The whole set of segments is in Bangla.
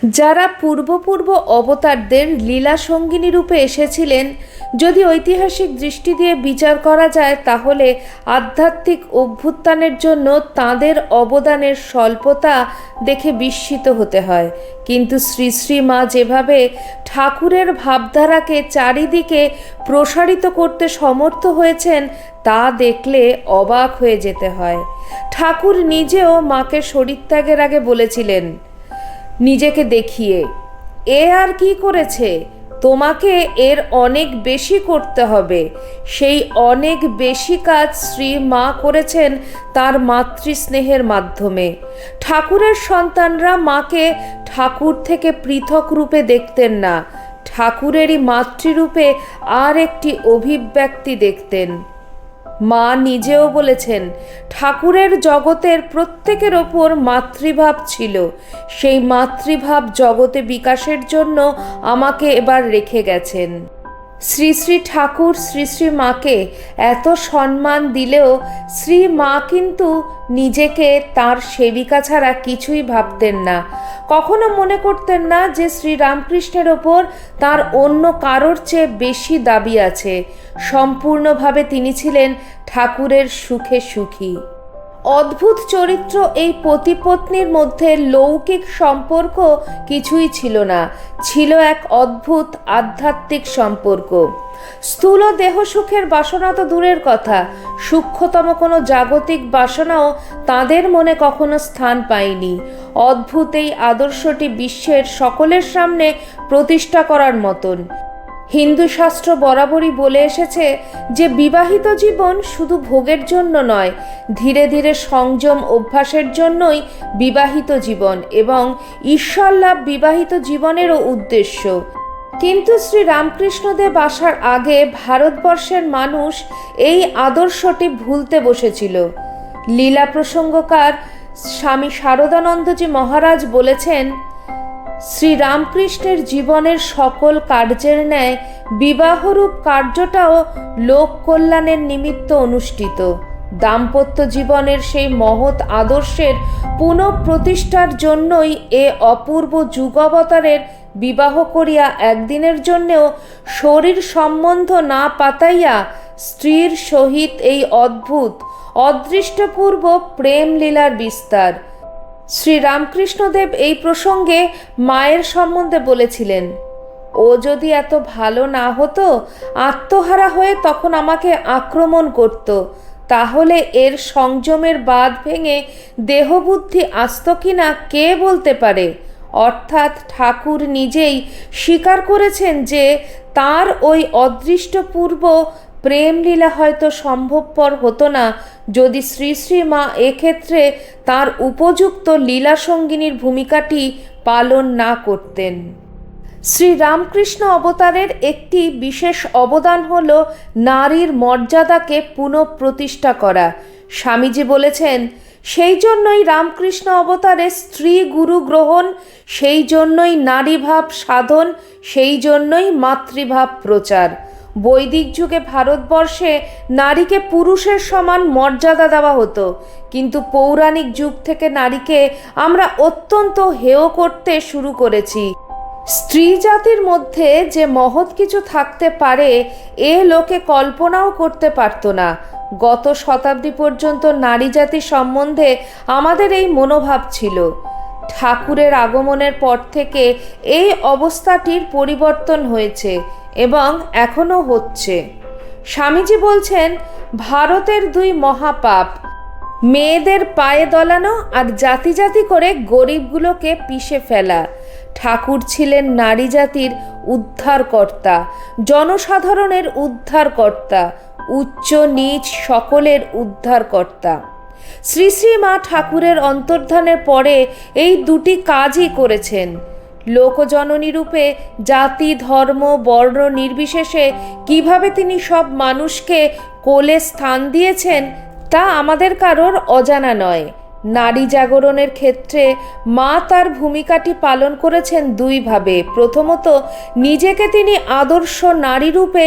যারা পূর্ব অবতারদের লীলা সঙ্গিনী রূপে এসেছিলেন, যদি ঐতিহাসিক দৃষ্টি দিয়ে বিচার করা যায় তাহলে আধ্যাত্মিক অভ্যুত্থানের জন্য তাঁদের অবদানের স্বল্পতা দেখে বিস্মিত হতে হয়। কিন্তু শ্রী শ্রী মা যেভাবে ঠাকুরের ভাবধারাকে চারিদিকে প্রসারিত করতে সমর্থ হয়েছেন তা দেখলে অবাক হয়ে যেতে হয়। ঠাকুর নিজেও মাকে শরীরত্যাগের আগে বলেছিলেন নিজেকে দেখিয়ে, এ আর কি করেছে, তোমাকে এর অনেক বেশি করতে হবে। সেই অনেক বেশি কাজ শ্রী মা করেছেন তার মাতৃস্নেহের মাধ্যমে। ঠাকুরের সন্তানরা মাকে ঠাকুর থেকে পৃথক রূপে দেখতেন না, ঠাকুরেরই মাতৃরূপে আর একটি অভিব্যক্তি দেখতেন। মা নিজেও বলেছেন ঠাকুরের জগতের প্রত্যেকের ওপর মাতৃভাব ছিল, সেই মাতৃভাব জগতে বিকাশের জন্য আমাকে এবার রেখে গেছেন। শ্রী শ্রী ঠাকুর শ্রী শ্রী মাকে এত সম্মান দিলেও শ্রী মা কিন্তু নিজেকে তার সেবিকা ছাড়া কিছুই ভাবতেন না। কখনো মনে করতেন না যে শ্রী রামকৃষ্ণের ওপর তার অন্য কারোর চেয়ে বেশি দাবি আছে। সম্পূর্ণভাবে তিনি ছিলেন ঠাকুরের সুখে সুখী। অদ্ভুত চরিত্র এই পতিপত্নীর মধ্যে লৌকিক সম্পর্ক কিছুই ছিল না, ছিল এক অদ্ভুত আধ্যাত্মিক সম্পর্ক। স্থূল দেহ সুখের বাসনা তো দূরের কথা, সূক্ষ্মতম কোনো জাগতিক বাসনাও তাদের মনে কখনো স্থান পায়নি। অদ্ভুত এই আদর্শটি বিশ্বের সকলের সামনে প্রতিষ্ঠা করার মতন। হিন্দু শাস্ত্র বরাবরই বলে এসেছে যে বিবাহিত জীবন শুধু ভোগের জন্য নয়, ধীরে ধীরে সংযম অভ্যাসের জন্যই বিবাহিত জীবন এবং ঈশ্বর লাভ বিবাহিত জীবনেরও উদ্দেশ্য। কিন্তু শ্রী রামকৃষ্ণদেব আসার আগে ভারতবর্ষের মানুষ এই আদর্শটি ভুলতে বসেছিল। লীলা প্রসঙ্গকার স্বামী শারদানন্দজি মহারাজ বলেছেন, শ্রী রামকৃষ্ণের জীবনের সকল কার্যের ন্যায় বিবাহরূপ কার্যটাও লোক কল্যাণের নিমিত্ত অনুষ্ঠিত। দাম্পত্য জীবনের সেই মহৎ আদর্শের পুনঃপ্রতিষ্ঠার জন্যই এ অপূর্ব যুগাবতারের বিবাহ করিয়া একদিনের জন্যেও শরীর সম্বন্ধ না পাতাইয়া স্ত্রীর সহিত এই অদ্ভুত অদৃষ্টপূর্ব প্রেম লীলার বিস্তার। শ্রী রামকৃষ্ণদেব এই প্রসঙ্গে মায়ের সম্বন্ধে বলেছিলেন, ও যদি এত ভালো না হতো, আত্মহারা হয়ে তখন আমাকে আক্রমণ করত, তাহলে এর সংযমের বাঁধ ভেঙে দেহবুদ্ধি আসত কিনা কে বলতে পারে। অর্থাৎ ঠাকুর নিজেই স্বীকার করেছেন যে তার ওই অদৃষ্টপূর্ব প্রেমলীলা হয়তো সম্ভবপর হতো না যদি শ্রী শ্রী মা এক্ষেত্রে তার উপযুক্ত লীলা সঙ্গিনীর ভূমিকাটি পালন না করতেন। শ্রী রামকৃষ্ণ অবতারের একটি বিশেষ অবদান হল নারীর মর্যাদাকে পুনঃপ্রতিষ্ঠা করা। স্বামীজি বলেছেন, সেই জন্যই রামকৃষ্ণ অবতারে স্ত্রী গুরু গ্রহণ, সেই জন্যই নারীভাব সাধন, সেই জন্যই মাতৃভাব প্রচার। বৈদিক যুগে ভারতবর্ষে নারীকে পুরুষের সমান মর্যাদা দেওয়া হতো, কিন্তু পৌরাণিক যুগ থেকে নারীকে আমরা অত্যন্ত হেয় করতে শুরু করেছি। স্ত্রী জাতির মধ্যে যে মহৎ কিছু থাকতে পারে এ লোকে কল্পনাও করতে পারত না। গত শতাব্দী পর্যন্ত নারী জাতি সম্বন্ধে আমাদের এই মনোভাব ছিল। ঠাকুরের আগমনের পর থেকে এই অবস্থাটির পরিবর্তন হয়েছে এবং এখনও হচ্ছে। স্বামীজি বলছেন, ভারতের দুই মহাপাপ, মেয়েদের পায়ে দলানো আর জাতি জাতি করে গরিবগুলোকে পিষে ফেলা। ঠাকুর ছিলেন নারী জাতির উদ্ধারকর্তা, জনসাধারণের উদ্ধারকর্তা, উচ্চ নীচ সকলের উদ্ধারকর্তা। শ্রী শ্রী মা ঠাকুরের অন্তর্ধানের পরে এই দুটি কাজই করেছেন। লোকজননী রূপে জাতি ধর্ম বর্ণ নির্বিশেষে কিভাবে তিনি সব মানুষকে কোলে স্থান দিয়েছেন তা আমাদের কারোর অজানা নয়। নারী জাগরণের ক্ষেত্রে মা তার ভূমিকাটি পালন করেছেন দুইভাবে। প্রথমত, নিজেকে তিনি আদর্শ নারী রূপে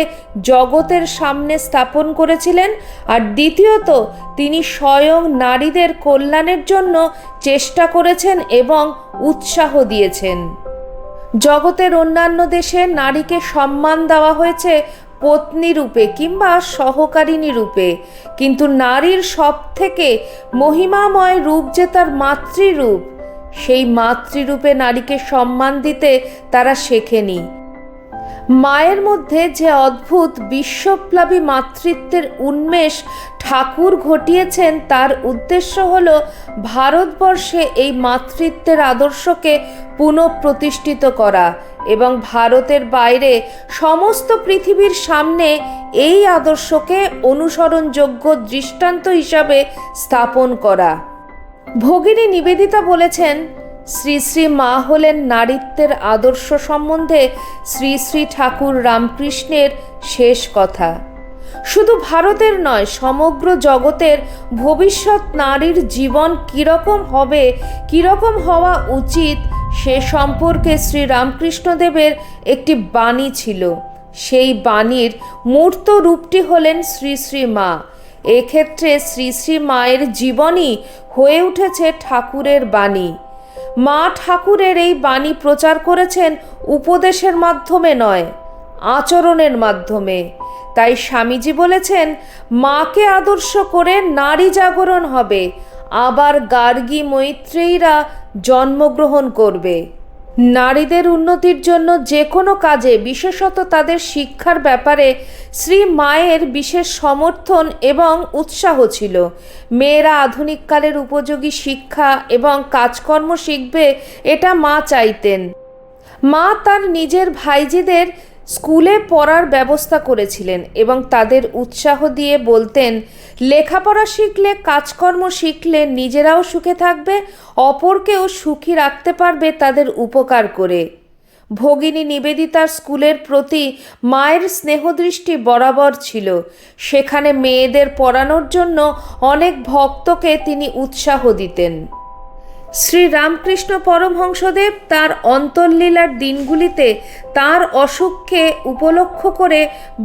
জগতের সামনে স্থাপন করেছিলেন, আর দ্বিতীয়ত তিনি স্বয়ং নারীদের কল্যাণের জন্য চেষ্টা করেছেন এবং উৎসাহ দিয়েছেন। জগতের অন্যান্য দেশে নারীকে সম্মান দেওয়া হয়েছে পত্নী রূপে কিংবা সহকারিণী রূপে, কিন্তু নারীর সবথেকে মহিমাময় রূপ যে তার মাতৃরূপ, সেই মাতৃরূপে নারীকে সম্মান দিতে তারা শেখেনি। মায়ের মধ্যে যে অদ্ভুত বিশ্বপ্লাবী মাতৃত্বের উন্মেষ ঠাকুর ঘটিয়েছেন, তার উদ্দেশ্য হল ভারতবর্ষে এই মাতৃত্বের আদর্শকে পুনঃপ্রতিষ্ঠিত করা এবং ভারতের বাইরে সমস্ত পৃথিবীর সামনে এই আদর্শকে অনুসরণযোগ্য দৃষ্টান্ত হিসাবে স্থাপন করা। ভগিনী নিবেদিতা বলেছেন, শ্রী শ্রী মা হলেন নারীত্বের আদর্শ সম্বন্ধে শ্রী শ্রী ঠাকুর রামকৃষ্ণের শেষ কথা। শুধু ভারতের নয়, সমগ্র জগতের ভবিষ্যৎ নারীর জীবন কীরকম হবে, কীরকম হওয়া উচিত, সে সম্পর্কে শ্রী রামকৃষ্ণদেবের একটি বাণী ছিল। সেই বাণীর মূর্ত রূপটি হলেন শ্রী শ্রী মা। এক্ষেত্রে শ্রী শ্রী মায়ের জীবনই হয়ে উঠেছে ঠাকুরের বাণী। মা ঠাকুরের এই বাণী প্রচার করেছেন উপদেশের মাধ্যমে নয়, আচরণের মাধ্যমে। তাই স্বামীজি বলেছেন, মাকে আদর্শ করে নারী জাগরণ হবে, আবার গার্গী মৈত্রেয়ীরা জন্মগ্রহণ করবে। নারীদের উন্নতির জন্য যে কোনো কাজে, বিশেষত তাদের শিক্ষার ব্যাপারে শ্রী মায়ের বিশেষ সমর্থন এবং উৎসাহ ছিল। মেয়েরা আধুনিককালের উপযোগী শিক্ষা এবং কাজকর্ম শিখবে, এটা মা চাইতেন। মা তার নিজের ভাইজিদের স্কুলে পড়ার ব্যবস্থা করেছিলেন এবং তাদের উৎসাহ দিয়ে বলতেন, লেখাপড়া শিখলে, কাজকর্ম শিখলে নিজেরাও সুখে থাকবে, অপরকেও সুখী রাখতে পারবে তাদের উপকার করে। ভগিনী নিবেদিতার স্কুলের প্রতি মায়ের স্নেহদৃষ্টি বরাবর ছিল। সেখানে মেয়েদের পড়ানোর জন্য অনেক ভক্তকে তিনি উৎসাহ দিতেন। শ্রী রামকৃষ্ণ পরমহংসদেব তার অন্তর্লীলার দিনগুলিতে তার অসুখকে উপলক্ষ করে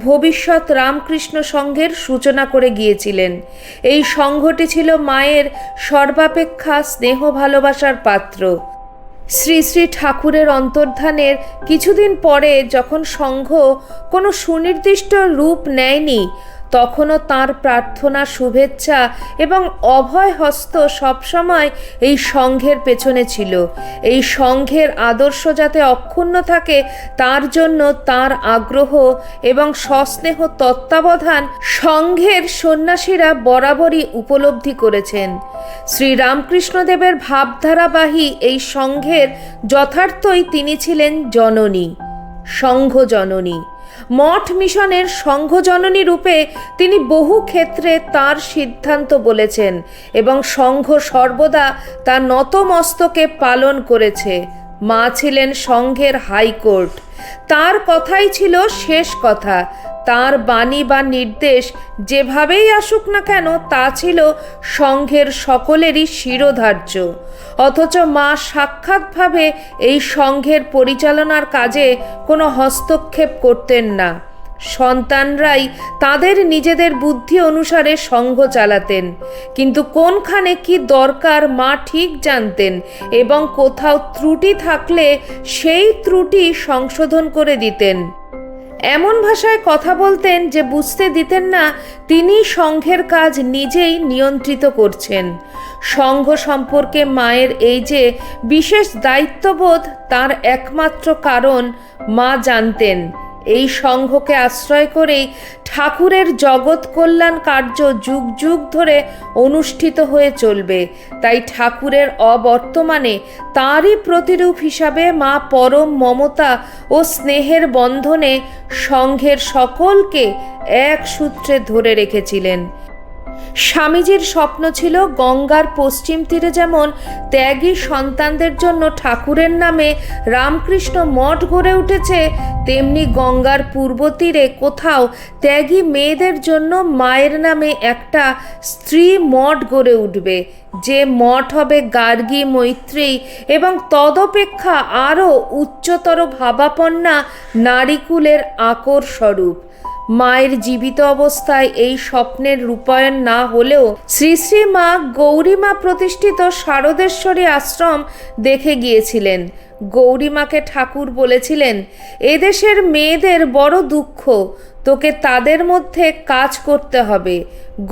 ভবিষ্যৎ রামকৃষ্ণ সংঘের সূচনা করে গিয়েছিলেন। এই সংঘটি ছিল মায়ের সর্বাপেক্ষা স্নেহ ভালোবাসার পাত্র। শ্রী শ্রী ঠাকুরের অন্তর্ধানের কিছুদিন পরে যখন সংঘ কোনো সুনির্দিষ্ট রূপ নেয়নি, তখনও তাঁর প্রার্থনা, শুভেচ্ছা এবং অভয় হস্ত সবসময় এই সংঘের পেছনে ছিল। এই সংঘের আদর্শ যাতে অক্ষুণ্ণ থাকে, তার জন্য তাঁর আগ্রহ এবং সস্নেহ তত্ত্বাবধান সংঘের সন্ন্যাসীরা বরাবরই উপলব্ধি করেছেন। শ্রী রামকৃষ্ণদেবের ভাবধারাবাহী এই সংঘের যথার্থই তিনি ছিলেন জননী, সংঘ জননী। মঠ মিশনের সংঘজননী রূপে তিনি বহু ক্ষেত্রে তার সিদ্ধান্ত বলেছেন এবং সংঘ সর্বদা তা নতমস্তকে পালন করেছে। মা ছিলেন সংঘের হাইকোর্ট, তার কথাই ছিল শেষ কথা। তার বাণী বা নির্দেশ যেভাবেই আসুক না কেন, তা ছিল সংঘের সকলেরই শিরোধার্য। অথচ মা সাক্ষাৎভাবে এই সংঘের পরিচালনার কাজে কোনো হস্তক্ষেপ করতেন না। সন্তানরাই তাদের নিজেদের বুদ্ধি অনুসারে সংঘ চালাতেন, কিন্তু কোনখানে কি দরকার মা ঠিক জানতেন এবং কোথাও ত্রুটি থাকলে সেই ত্রুটি সংশোধন করে দিতেন। এমন ভাষায় কথা বলতেন যে বুঝতে দিতেন না তিনি সংঘের কাজ নিজেই নিয়ন্ত্রিত করছেন। সংঘ সম্পর্কে মায়ের এই যে বিশেষ দায়িত্ববোধ, তার একমাত্র কারণ মা জানতেন এই সংঘকে আশ্রয় করেই ঠাকুরের জগৎ কল্যাণ কার্য যুগ যুগ ধরে অনুষ্ঠিত হয়ে চলবে। তাই ঠাকুরের অবর্তমানে তারই প্রতিরূপ হিসাবে মা পরম মমতা ও স্নেহের বন্ধনে সংঘের সকলকে এক সূত্রে ধরে রেখেছিলেন। স্বামীজির স্বপ্ন ছিল গঙ্গার পশ্চিম তীরে যেমন ত্যাগী সন্তানদের জন্য ঠাকুরের নামে রামকৃষ্ণ মঠ গড়ে উঠেছে, তেমনি গঙ্গার পূর্ব তীরে কোথাও ত্যাগী মেয়েদের জন্য মায়ের নামে একটা স্ত্রী মঠ গড়ে উঠবে, যে মঠ হবে গার্গী, মৈত্রী এবং তদপেক্ষা আরও উচ্চতর ভাবাপন্না নারীকুলের আকর স্বরূপ। মায়ের জীবিত অবস্থায় এই স্বপ্নের রূপায়ণ না হলেও শ্রী শ্রী মা গৌরীমা প্রতিষ্ঠিত শারদেশ্বরী আশ্রম দেখে গিয়েছিলেন। গৌরীমাকে ঠাকুর বলেছিলেন, এদেশের মেয়েদের বড় দুঃখ, তোকে তাদের মধ্যে কাজ করতে হবে।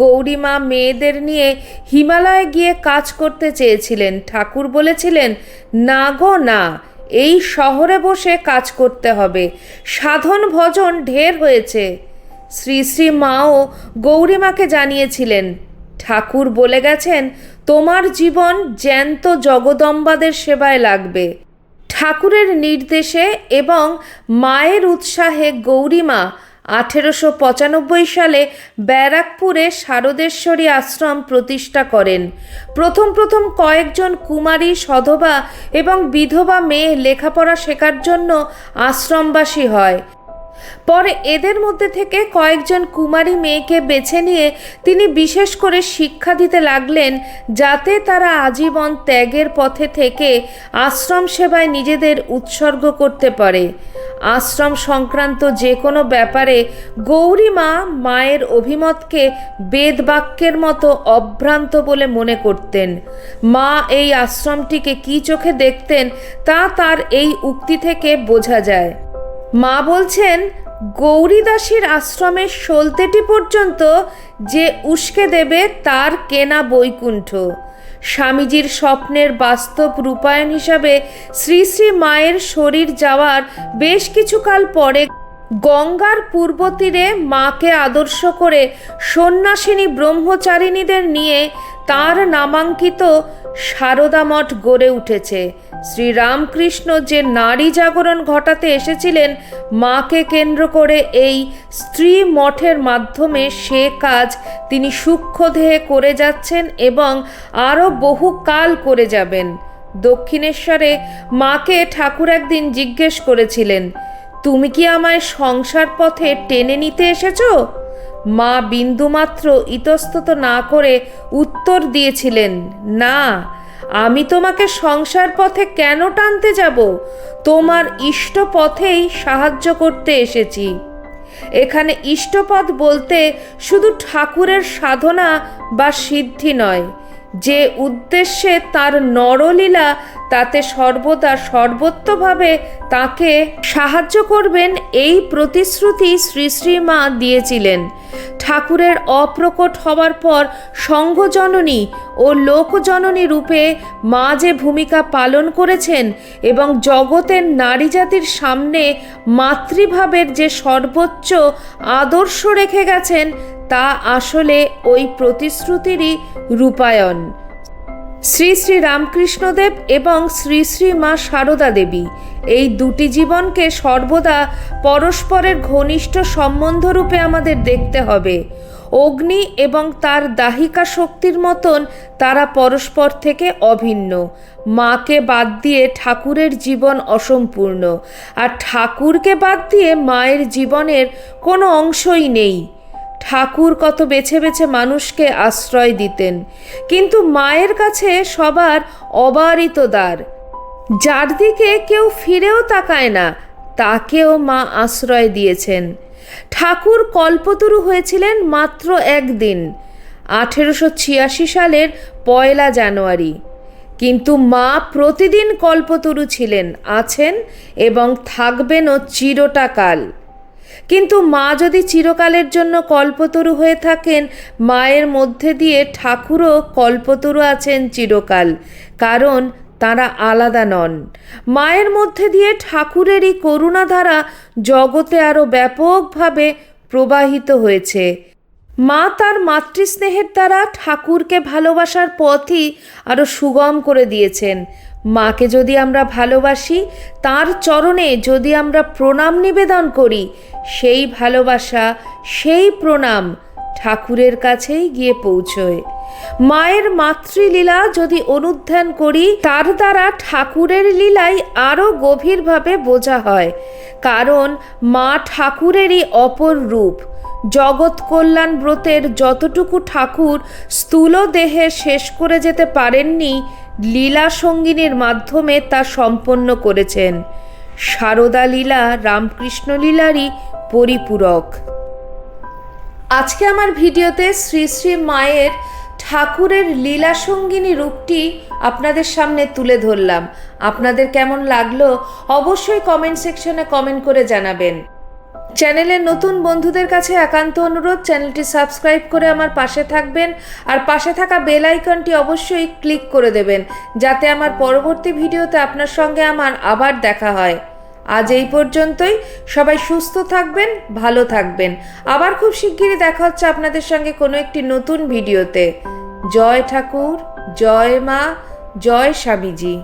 গৌরীমা মেয়েদের নিয়ে হিমালয়ে গিয়ে কাজ করতে চেয়েছিলেন। ঠাকুর বলেছিলেন, না গো না, এই শহরে বসে কাজ করতে হবে, সাধন ভজন ঢের হয়েছে। শ্রী শ্রী মাও গৌরীমাকে জানিয়েছিলেন, ঠাকুর বলে গেছেন তোমার জীবন জ্যান্ত জগদম্বাদের সেবায় লাগবে। ঠাকুরের নির্দেশে এবং মায়ের উৎসাহে গৌরীমা 1895 সালে ব্যারাকপুরে শারদেশ্বরী আশ্রম প্রতিষ্ঠা করেন। প্রথম কয়েকজন কুমারী, সধবা এবং বিধবা মেয়ে লেখাপড়া শেখার জন্য আশ্রমবাসী হয়। পরে এদের মধ্যে থেকে কয়েকজন কুমারী মেয়েকে বেছে নিয়ে তিনি বিশেষ করে শিক্ষা দিতে লাগলেন, যাতে তারা আজীবন ত্যাগের পথে থেকে আশ্রম সেবায় নিজেদের উৎসর্গ করতে পারে। আশ্রম সংক্রান্ত যে কোনো ব্যাপারে গৌরীমা মায়ের অভিমতকে বেদবাক্যের মতো অভ্রান্ত বলে মনে করতেন। মা এই আশ্রমটিকে কী চোখে দেখতেন তা তার এই উক্তি থেকে বোঝা যায়। মা বলছেন, গৌরীদাসীর আশ্রমের সলতেটি পর্যন্ত যে উস্কে দেবে তার কেনা বৈকুণ্ঠ। স্বামীজির স্বপ্নের বাস্তব রূপায়ণ হিসাবে শ্রী শ্রী মায়ের শরীর যাওয়ার বেশ কিছুকাল পরে গঙ্গার পূর্ব তীরে মাকে আদর্শ করে সন্ন্যাসিনী ব্রহ্মচারিণীদের নিয়ে তার নামাঙ্কিত সারদা মঠ গড়ে উঠেছে। শ্রীরামকৃষ্ণ যে নারী জাগরণ ঘটাতে এসেছিলেন মাকে কেন্দ্র করে এই স্ত্রী মঠের মাধ্যমে, সে কাজ তিনি সূক্ষ্মদেহে করে যাচ্ছেন এবং আরও বহুকাল করে যাবেন। দক্ষিণেশ্বরে মাকে ঠাকুর একদিন জিজ্ঞেস করেছিলেন, তুমি কি আমায় সংসার পথে টেনে নিতে এসেছো? মা বিন্দুমাত্র ইতস্তত না করে উত্তর দিয়েছিলেন, না, আমি তোমাকে সংসার পথে কেন টানতে যাব? তোমার ইষ্ট পথেই সাহায্য করতে এসেছি। এখানে ইষ্টপথ বলতে শুধু ঠাকুরের সাধনা বা সিদ্ধি নয়, যে উদ্দেশ্যে তার নরলীলা তাতে সর্বদা সর্বত্রভাবে তাকে সাহায্য করবেন এই প্রতিশ্রুতি শ্রী শ্রী মা দিয়েছিলেন। ঠাকুরের অপ্রকট হওয়ার পর সংঘজননী ও লোকজননী রূপে মা যে ভূমিকা পালন করেছেন এবং জগতের নারী জাতির সামনে মাতৃভাবের যে সর্বোচ্চ আদর্শ রেখে গেছেন তা আসলে ওই প্রতিশ্রুতিরই রূপায়ণ। শ্রী শ্রী রামকৃষ্ণদেব এবং শ্রী শ্রী মা সারদা দেবী এই দুটি জীবনকে সর্বদা পরস্পরের ঘনিষ্ঠ সম্বন্ধরূপে আমাদের দেখতে হবে। অগ্নি এবং তার দাহিকা শক্তির মতন তারা পরস্পর থেকে অভিন্ন। মাকে বাদ দিয়ে ঠাকুরের জীবন অসম্পূর্ণ, আর ঠাকুরকে বাদ দিয়ে মায়ের জীবনের কোনো অংশই নেই। ঠাকুর কত বেছে বেছে মানুষকে আশ্রয় দিতেন, কিন্তু মায়ের কাছে সবার অবারিত দ্বার। যার দিকে কেউ ফিরেও তাকায় না তাকেও মা আশ্রয় দিয়েছেন। ঠাকুর কল্পতরু হয়েছিলেন মাত্র একদিন, 1886 সালের 1 জানুয়ারি, কিন্তু মা প্রতিদিন কল্পতরু ছিলেন, আছেন এবং থাকবেনও চিরটাকাল। কিন্তু মা যদি চিরকালের জন্য কল্পতরু হয়ে থাকেন, মায়ের মধ্যে দিয়ে ঠাকুরও কল্পতরু আছেন চিরকাল, কারণ তারা আলাদা নন। মায়ের মধ্যে দিয়ে ঠাকুরেরই করুণাধারা জগতে আরও ব্যাপকভাবে প্রবাহিত হয়েছে। মা তার মাতৃস্নেহের দ্বারা ঠাকুরকে ভালোবাসার পথই আরও সুগম করে দিয়েছেন। মাকে যদি আমরা ভালোবাসি, তার চরণে যদি আমরা প্রণাম নিবেদন করি, সেই ভালোবাসা, সেই প্রণাম ঠাকুরের কাছেই গিয়ে পৌঁছয়। মায়ের মাতৃলীলা যদি অনুধ্যান করি, তার দ্বারা ঠাকুরের লীলাই আরও গভীরভাবে বোঝা হয়, কারণ মা ঠাকুরেরই অপর রূপ। জগৎ কল্যাণ ব্রতের যতটুকু ঠাকুর স্থূল দেহে শেষ করে যেতে পারেননি, লীলা সঙ্গিনীর মাধ্যমে তা সম্পন্ন করেছেন। সারদা লীলা রামকৃষ্ণ লীলারই পরিপূরক। আজকে আমার ভিডিওতে শ্রী শ্রী মায়ের ঠাকুরের লীলা সঙ্গিনী রূপটি আপনাদের সামনে তুলে ধরলাম। আপনাদের কেমন লাগলো অবশ্যই কমেন্ট সেকশনে কমেন্ট করে জানাবেন। চ্যানেলের নতুন বন্ধুদের কাছে একান্ত অনুরোধ, চ্যানেলটি সাবস্ক্রাইব করে আমার পাশে থাকবেন, আর পাশে থাকা বেল আইকনটি অবশ্যই ক্লিক করে দেবেন, যাতে আমার পরবর্তী ভিডিওতে আপনার সঙ্গে আমার আবার দেখা হয়। আজ এই পর্যন্তই। সবাই সুস্থ থাকবেন, ভালো থাকবেন। আবার খুব শিগগিরই দেখা হচ্ছে আপনাদের সঙ্গে কোনো একটি নতুন ভিডিওতে। জয় ঠাকুর, জয় মা, জয় স্বামীজি।